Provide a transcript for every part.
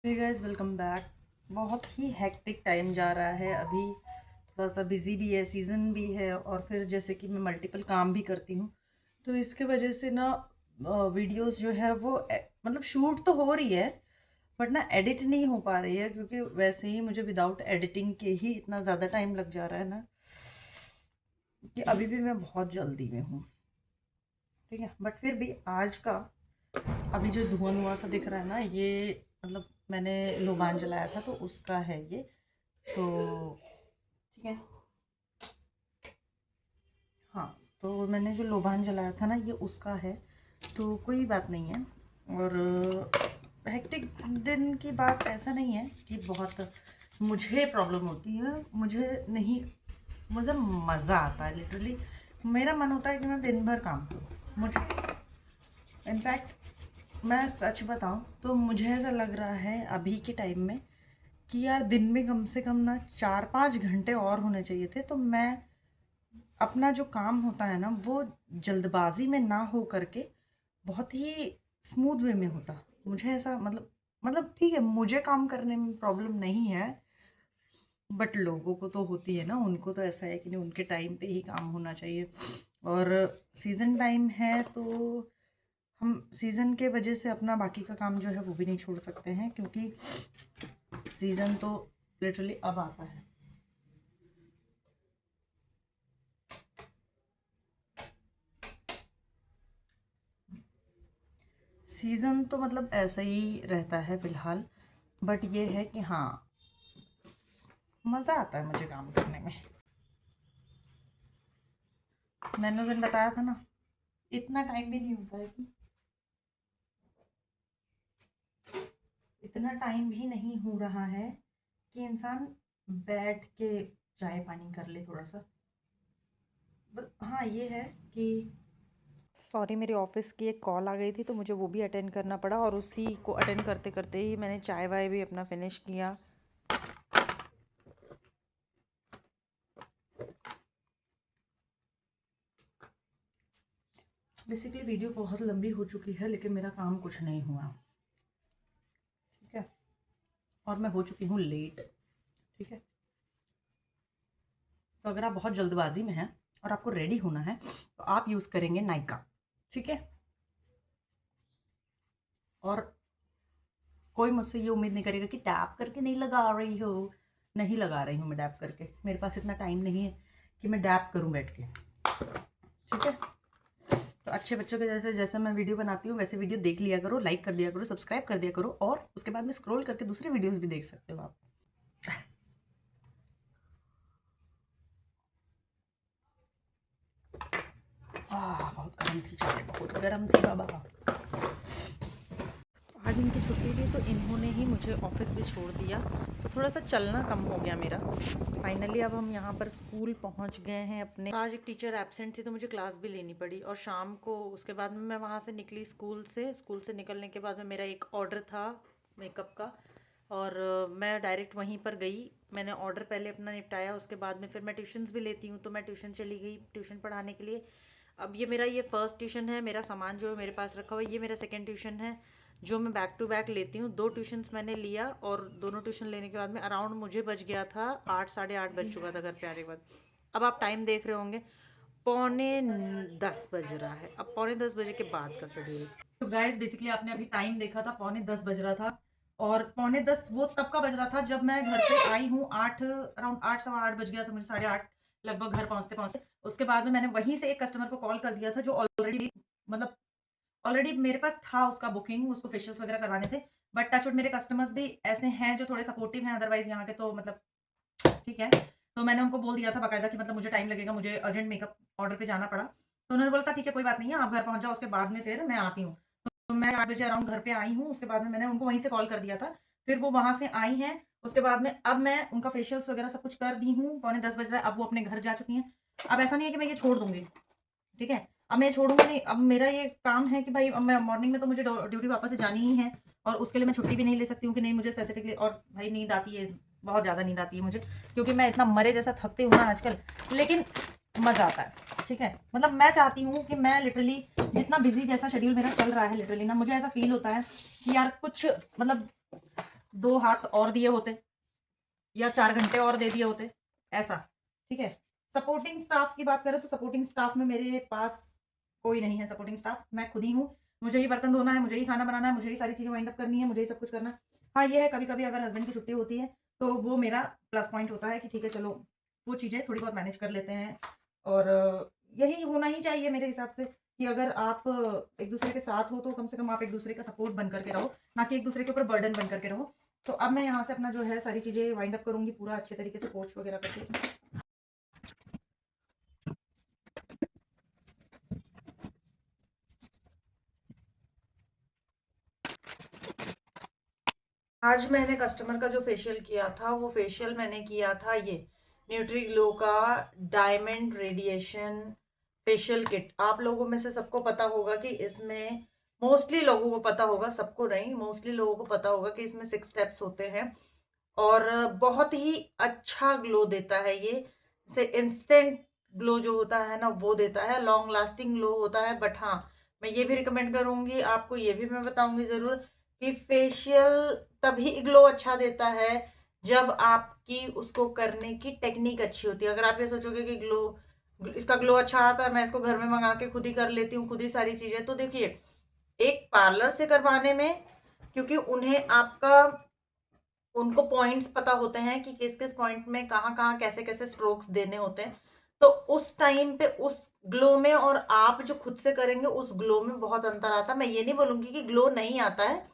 Hey guys, welcome back. बहुत ही hectic time जा रहा है अभी। थोड़ा सा बिजी भी है, सीज़न भी है, और फिर जैसे कि मैं मल्टीपल काम भी करती हूँ, तो इसके वजह से ना वीडियोस जो है वो मतलब शूट तो हो रही है, बट ना एडिट नहीं हो पा रही है, क्योंकि वैसे ही मुझे विदाउट एडिटिंग के ही इतना ज़्यादा टाइम लग जा रहा है ना, कि अभी भी मैं बहुत जल्दी में हूँ। ठीक है, बट फिर भी आज का अभी जो धुआं धुआं सा दिख रहा है ना, ये मतलब मैंने लोबान जलाया था तो उसका है ये। तो ठीक है। हाँ, तो मैंने जो लोबान जलाया था ना, ये उसका है, तो कोई बात नहीं है। और हेक्टिक दिन की बात ऐसा नहीं है कि बहुत मुझे प्रॉब्लम होती है, मुझे नहीं, मुझे मज़ा आता है लिटरली। मेरा मन होता है कि मैं दिन भर काम करूँ। मुझे इनफैक्ट मैं सच बताऊँ तो मुझे ऐसा लग रहा है अभी के टाइम में कि यार दिन में कम से कम ना 4-5 घंटे और होने चाहिए थे, तो मैं अपना जो काम होता है ना वो जल्दबाजी में ना हो करके बहुत ही स्मूथ वे में होता। मुझे ऐसा मतलब ठीक है, मुझे काम करने में प्रॉब्लम नहीं है, बट लोगों को तो होती है ना, उनको तो ऐसा है कि नहीं, उनके टाइम पे ही काम होना चाहिए। और सीज़न टाइम है तो हम सीज़न के वजह से अपना बाकी का काम जो है वो भी नहीं छोड़ सकते हैं, क्योंकि सीज़न तो लिटरली अब आता है। सीज़न तो मतलब ऐसा ही रहता है फ़िलहाल, बट ये है कि हाँ, मज़ा आता है मुझे काम करने में। मैंने उस दिन बताया था ना, इतना टाइम भी नहीं होता है कि इतना टाइम भी नहीं हो रहा है कि इंसान बैठ के चाय पानी कर ले थोड़ा सा। बस हाँ, ये है कि सॉरी, मेरे ऑफिस की एक कॉल आ गई थी तो मुझे वो भी अटेंड करना पड़ा, और उसी को अटेंड करते करते ही मैंने चाय वाय भी अपना फिनिश किया। बेसिकली वीडियो बहुत लंबी हो चुकी है, लेकिन मेरा काम कुछ नहीं हुआ। ठीक है, और मैं हो चुकी हूँ लेट। ठीक है, तो अगर आप बहुत जल्दबाजी में हैं और आपको रेडी होना है तो आप यूज़ करेंगे नायका। ठीक है, और कोई मुझसे ये उम्मीद नहीं करेगा कि टैप करके नहीं लगा रही हो। नहीं लगा रही हूँ मैं डैप करके, मेरे पास इतना टाइम नहीं है कि मैं डैप करूँ बैठ के। ठीक है, तो अच्छे बच्चों के जैसे जैसे मैं वीडियो बनाती हूँ वैसे वीडियो देख लिया करो, लाइक कर दिया करो, सब्सक्राइब कर दिया करो, और उसके बाद में स्क्रॉल करके दूसरे वीडियोस भी देख सकते हो आप। बहुत गर्म थी चाय, बहुत गर्म थी बाबा। आज इनकी छुट्टी थी तो इन्होंने ही मुझे ऑफिस भी छोड़ दिया, तो थोड़ा सा चलना कम हो गया मेरा। फाइनली अब हम यहाँ पर स्कूल पहुँच गए हैं अपने। आज एक टीचर एब्सेंट थी तो मुझे क्लास भी लेनी पड़ी, और शाम को उसके बाद में मैं वहाँ से निकली स्कूल से निकलने के बाद में मेरा एक ऑर्डर था मेकअप का, और मैं डायरेक्ट वहीं पर गई। मैंने ऑर्डर पहले अपना निपटाया, उसके बाद में फिर मैं ट्यूशन्स भी लेती हूँ तो मैं ट्यूशन चली गई ट्यूशन पढ़ाने के लिए। अब ये मेरा ये फर्स्ट ट्यूशन है, मेरा सामान जो है मेरे पास रखा हुआ है, ये मेरा सेकंड ट्यूशन है जो मैं बैक टू बैक लेती हूँ। 2 ट्यूशन्स मैंने लिया, और दोनों ट्यूशन लेने के बाद में अराउंड मुझे बज गया था 8, साढ़े 8 बज चुका था घर पे आने के बाद। अब आप टाइम देख रहे होंगे, 9:45 बज रहा है। अब 9:45 बजे के बाद का शेड्यूल। तो गाइज बेसिकली आपने अभी टाइम देखा था, 9:45 बज रहा था, और 9:45 वो तब का बज रहा था जब मैं घर पे आई हूँ। 8, अराउंड 8, सवा 8 बज गया था मुझे, 8:30 लगभग घर पहुंचते पहुंचते। उसके बाद में मैंने वहीं से एक कस्टमर को कॉल कर दिया था जो ऑलरेडी मतलब ऑलरेडी मेरे पास था उसका बुकिंग, उसको फेशियल्स वगैरह करवाने थे। बट टचवुड मेरे कस्टमर्स भी ऐसे हैं जो थोड़े सपोर्टिव हैं, अदरवाइज यहाँ के तो मतलब ठीक है। तो मैंने उनको बोल दिया था बाकायदा कि मतलब मुझे टाइम लगेगा, मुझे अर्जेंट मेकअप ऑर्डर पे जाना पड़ा। तो उन्होंने बोला था ठीक है, कोई बात नहीं है, आप घर पहुंच जाओ, उसके बाद में फिर मैं आती हूँ। तो मैं 8 बजे अराउंड घर पे आई हूँ, उसके बाद में मैंने उनको वहीं से कॉल कर दिया था। फिर वो वहां से आई हैं, उसके बाद में अब मैं उनका फेशियल्स वगैरह सब कुछ कर दी हूँ। 9:45 बज रहा है, अब वो अपने घर जा चुकी हैं। अब ऐसा नहीं है कि मैं ये छोड़ दूंगी, ठीक है, अब मैं छोड़ूंगा नहीं। अब मेरा ये काम है कि भाई अब मैं मॉर्निंग में तो मुझे ड्यूटी वापस से जानी ही है, और उसके लिए मैं छुट्टी भी नहीं ले सकती हूँ कि नहीं मुझे स्पेसिफिकली। और भाई नींद आती है, बहुत ज़्यादा नींद आती है मुझे, क्योंकि मैं इतना मरे जैसा थकती हूँ ना आजकल, लेकिन मज़ा आता है। ठीक है, मतलब मैं चाहती हूँ कि मैं लिटरली जितना बिजी जैसा शेड्यूल मेरा चल रहा है, लिटरली ना मुझे ऐसा फील होता है कि यार कुछ मतलब 2 हाथ और दिए होते या 4 घंटे और दे दिए होते, ऐसा, ठीक है। सपोर्टिंग स्टाफ की बात करें तो सपोर्टिंग स्टाफ में मेरे पास कोई नहीं है सपोर्टिंग स्टाफ, मैं खुद ही हूँ। मुझे ही बर्तन धोना है, मुझे ही खाना बनाना है, मुझे ही सारी चीज़ें वाइंड अप करनी है, मुझे ही सब कुछ करना है। हाँ, ये है कभी-कभी अगर हस्बैंड की छुट्टी होती है, तो वो मेरा प्लस पॉइंट होता है कि ठीक है चलो, वो चीज़ें थोड़ी बहुत मैनेज कर लेते हैं। और यही होना ही चाहिए मेरे हिसाब से कि अगर आप एक-दूसरे के साथ हो, तो कम से कम आप एक-दूसरे का सपोर्ट बन कर के रहो, ना कि एक-दूसरे के ऊपर बर्डन बन कर के रहो। तो अब मैं यहाँ से अपना जो है सारी चीज़ें वाइंड अप करूँगी पूरा अच्छे तरीके से पोंछ वगैरह करके। आज मैंने कस्टमर का जो फेशियल किया था, वो फेशियल मैंने किया था ये न्यूट्री ग्लो का डायमंड रेडिएशन फेशियल किट। आप लोगों में से सबको पता होगा कि इसमें, मोस्टली लोगों को पता होगा, सबको नहीं, मोस्टली लोगों को पता होगा कि इसमें 6 स्टेप्स होते हैं और बहुत ही अच्छा ग्लो देता है ये। से इंस्टेंट ग्लो जो होता है ना, वो देता है, लॉन्ग लास्टिंग ग्लो होता है। बट हाँ, मैं ये भी रिकमेंड करूंगी आपको, ये भी मैं बताऊंगी जरूर कि फेशियल तभी ग्लो अच्छा देता है जब आपकी उसको करने की टेक्निक अच्छी होती है। अगर आप ये सोचोगे कि इसका ग्लो अच्छा आता है, मैं इसको घर में मंगा के खुद ही कर लेती हूँ, खुद ही सारी चीजें, तो देखिए, एक पार्लर से करवाने में, क्योंकि उनको पॉइंट्स पता होते हैं कि किस किस पॉइंट में कहाँ कहाँ कैसे कैसे स्ट्रोक्स देने होते हैं, तो उस टाइम पे उस ग्लो में और आप जो खुद से करेंगे उस ग्लो में बहुत अंतर आता है। मैं ये नहीं बोलूंगी कि ग्लो नहीं आता है,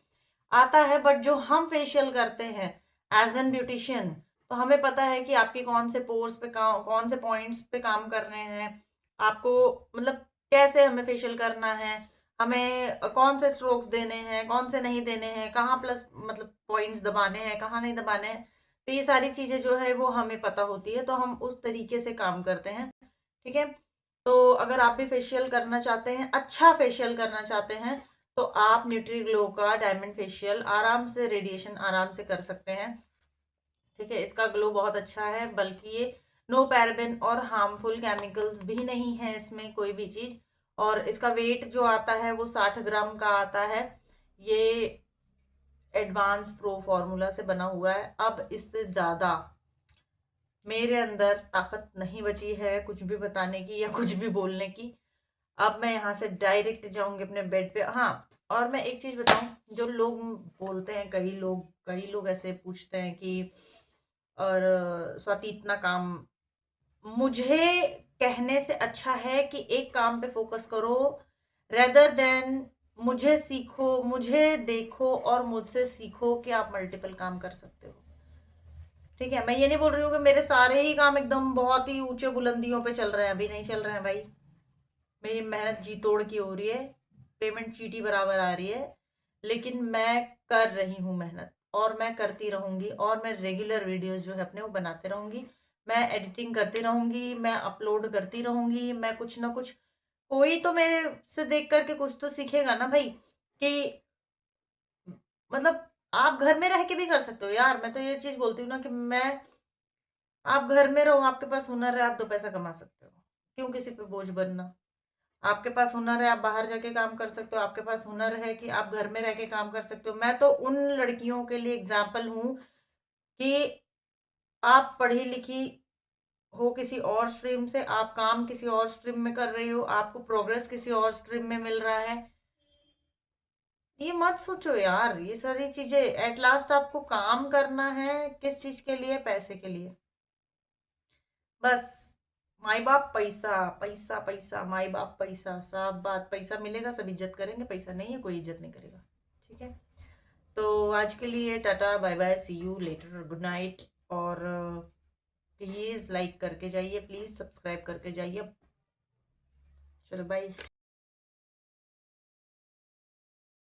आता है, बट जो हम फेशियल करते हैं एज एन ब्यूटिशियन, तो हमें पता है कि आपके कौन से पोर्स पे कौन से पॉइंट्स पे काम करने हैं, आपको मतलब कैसे हमें फेशियल करना है, हमें कौन से स्ट्रोक्स देने हैं, कौन से नहीं देने हैं, कहाँ प्लस मतलब पॉइंट्स दबाने हैं, कहाँ नहीं दबाने हैं। तो ये सारी चीजें जो है वो हमें पता होती है, तो हम उस तरीके से काम करते हैं, ठीक है। तो अगर आप भी फेशियल करना चाहते हैं, अच्छा फेशियल करना चाहते हैं, तो आप न्यूट्री ग्लो का डायमंड फेशियल आराम से, रेडिएशन आराम से कर सकते हैं, ठीक है। इसका ग्लो बहुत अच्छा है, बल्कि ये नो पैराबेन और हार्मफुल केमिकल्स भी नहीं है इसमें कोई भी चीज। और इसका वेट जो आता है वो 60 ग्राम का आता है। ये एडवांस प्रो फॉर्मूला से बना हुआ है। अब इससे ज्यादा मेरे अंदर ताकत नहीं बची है कुछ भी बताने की या कुछ भी बोलने की। अब मैं यहाँ से डायरेक्ट जाऊंगी अपने बेड पे। हाँ, और मैं एक चीज बताऊं, जो लोग बोलते हैं, कई लोग ऐसे पूछते हैं कि और स्वाति इतना काम, मुझे कहने से अच्छा है कि एक काम पे फोकस करो, रेदर देन मुझे सीखो, मुझे देखो और मुझसे सीखो कि आप मल्टीपल काम कर सकते हो, ठीक है। मैं ये नहीं बोल रही हूँ कि मेरे सारे ही काम एकदम बहुत ही ऊंचे बुलंदियों पे चल रहे हैं, अभी नहीं चल रहे हैं भाई। मेरी मेहनत जी तोड़ की हो रही है, पेमेंट चीटी बराबर आ रही है, लेकिन मैं कर रही हूँ मेहनत, और मैं करती रहूंगी, और मैं रेगुलर वीडियोस जो है अपने वो बनाते रहूंगी, मैं एडिटिंग करती रहूंगी, मैं अपलोड करती रहूंगी, मैं कुछ ना कुछ, कोई तो मेरे से देख करके कुछ तो सीखेगा ना भाई, कि मतलब आप घर में रह के भी कर सकते हो यार। मैं तो ये चीज बोलती हूँ ना कि आप घर में रहो, आपके पास हुनर है, आप 2 पैसा कमा सकते हो, क्यों किसी पे बोझ बनना। आपके पास हुनर है, आप बाहर जाके काम कर सकते हो, आपके पास हुनर है कि आप घर में रह के काम कर सकते हो। मैं तो उन लड़कियों के लिए एग्जाम्पल हूं कि आप पढ़ी लिखी हो किसी और स्ट्रीम से, आप काम किसी और स्ट्रीम में कर रही हो, आपको प्रोग्रेस किसी और स्ट्रीम में मिल रहा है, ये मत सोचो यार। ये सारी चीजें एट लास्ट आपको काम करना है, किस चीज के लिए? पैसे के लिए, बस। माई बाप पैसा, पैसा पैसा, माई बाप पैसा, सब बात पैसा मिलेगा सब इज्जत करेंगे, पैसा नहीं है कोई इज्जत नहीं करेगा, ठीक है। तो आज के लिए tata bye bye, see you later, good night. और प्लीज लाइक करके जाइए, प्लीज सब्सक्राइब करके जाइए। चलो बाय।